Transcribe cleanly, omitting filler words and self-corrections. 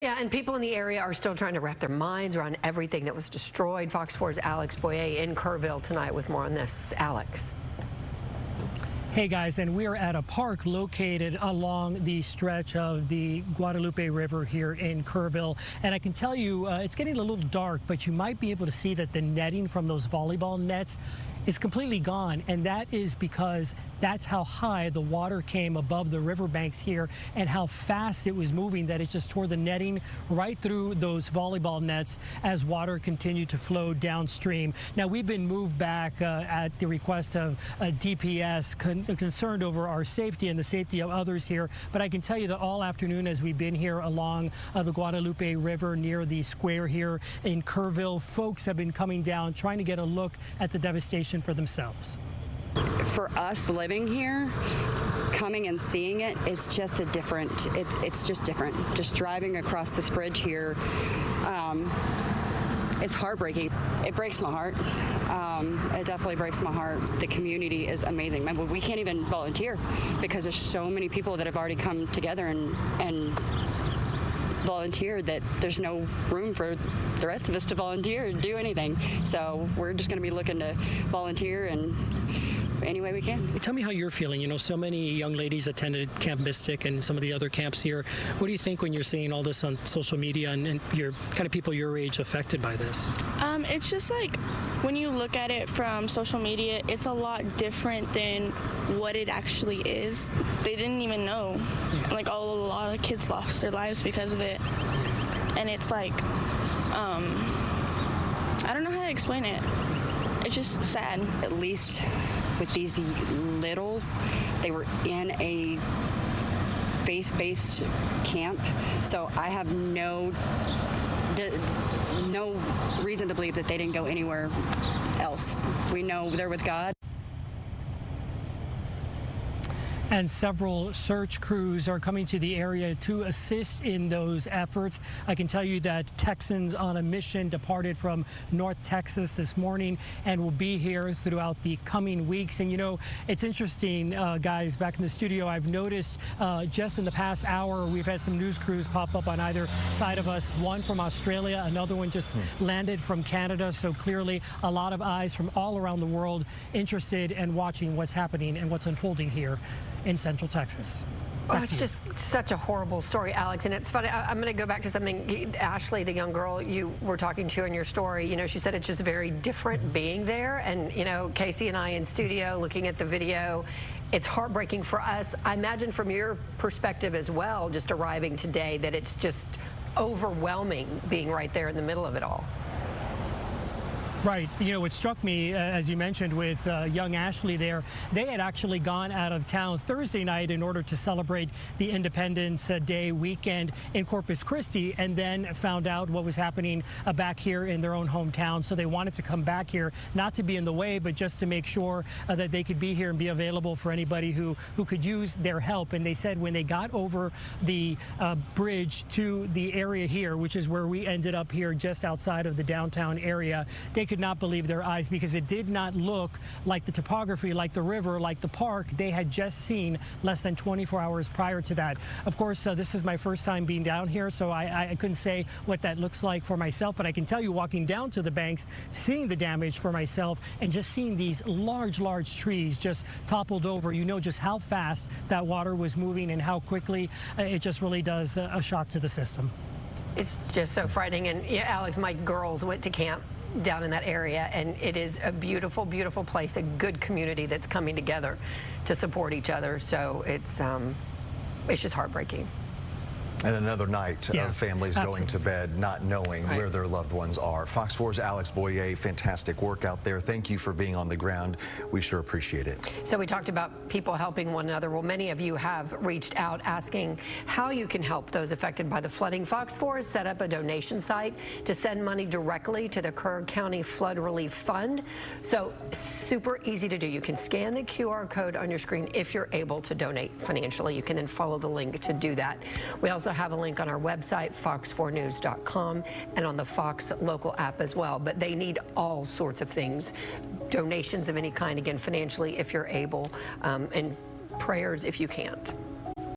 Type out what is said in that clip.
Yeah, and people in the area are still trying to wrap their minds around everything that was destroyed. Fox 4's Alex Boyer in Kerrville tonight with more on this. Alex. Hey guys, and we are at a park located along the stretch of the Guadalupe River here in Kerrville. And I can tell you it's getting a little dark, but you might be able to see that the netting from those volleyball nets is completely gone, and that is because that's how high the water came above the riverbanks here and how fast it was moving, that it just tore the netting right through those volleyball nets as water continued to flow downstream. Now, we've been moved back at the request of DPS, concerned over our safety and the safety of others here, but I can tell you that all afternoon as we've been here along the Guadalupe River near the square here in Kerrville, folks have been coming down trying to get a look at the devastation for themselves. For us living here, coming and seeing it, it's just a different, it's just different. Just driving across this bridge here, it's heartbreaking. It breaks my heart. It definitely breaks my heart. The community is amazing. We can't even volunteer because there's so many people that have already come together and volunteer that there's no room for the rest of us to volunteer and do anything. So we're just going to be looking to volunteer and any way we can. Tell me how you're feeling. You know, so many young ladies attended Camp Mystic and some of the other camps here. What do you think when you're seeing all this on social media and you're kind of people your age affected by this? It's just like when you look at it from social media, it's a lot different than what it actually is. They didn't even know. Yeah. Like a lot of kids lost their lives because of it. And it's like, I don't know how to explain it. It's just sad. At least with these littles, they were in a faith-based camp, so I have no reason to believe that they didn't go anywhere else. We know they're with God. And several search crews are coming to the area to assist in those efforts. I can tell you that Texans on a mission departed from North Texas this morning and will be here throughout the coming weeks. And you know, it's interesting, guys, back in the studio, I've noticed just in the past hour, we've had some news crews pop up on either side of us, one from Australia, another one just landed from Canada. So clearly a lot of eyes from all around the world interested in watching what's happening and what's unfolding here in Central Texas. Oh, it's just such a horrible story, Alex. And it's funny, I'm going to go back to something, Ashley, the young girl you were talking to in your story, you know, she said it's just very different being there. And, you know, Casey and I in studio looking at the video, it's heartbreaking for us. I imagine from your perspective as well, just arriving today, that it's just overwhelming being right there in the middle of it all. Right. You know, what struck me, as you mentioned, with young Ashley there, they had actually gone out of town Thursday night in order to celebrate the Independence Day weekend in Corpus Christi, and then found out what was happening back here in their own hometown. So they wanted to come back here, not to be in the way, but just to make sure that they could be here and be available for anybody who could use their help. And they said when they got over the bridge to the area here, which is where we ended up here just outside of the downtown area, they could not believe their eyes because it did not look like the topography, like the river, like the park they had just seen less than 24 hours prior to that. Of course, this is my first time being down here, so I couldn't say what that looks like for myself, but I can tell you walking down to the banks, seeing the damage for myself, and just seeing these large trees just toppled over, you know just how fast that water was moving and how quickly. It just really does a shock to the system. It's just so frightening. And yeah, Alex, my girls went to camp down in that area, and it is a beautiful, beautiful place, a good community that's coming together to support each other. So it's just heartbreaking. And another night of families going to bed not knowing where their loved ones are. Fox 4's Alex Boyer, fantastic work out there. Thank you for being on the ground. We sure appreciate it. So we talked about people helping one another. Well, many of you have reached out asking how you can help those affected by the flooding. Fox 4 has set up a donation site to send money directly to the Kerr County Flood Relief Fund. So super easy to do. You can scan the QR code on your screen if you're able to donate financially. You can then follow the link to do that. We also have a link on our website, fox4news.com, and on the Fox local app as well. But they need all sorts of things, donations of any kind, again, financially if you're able, and prayers if you can't.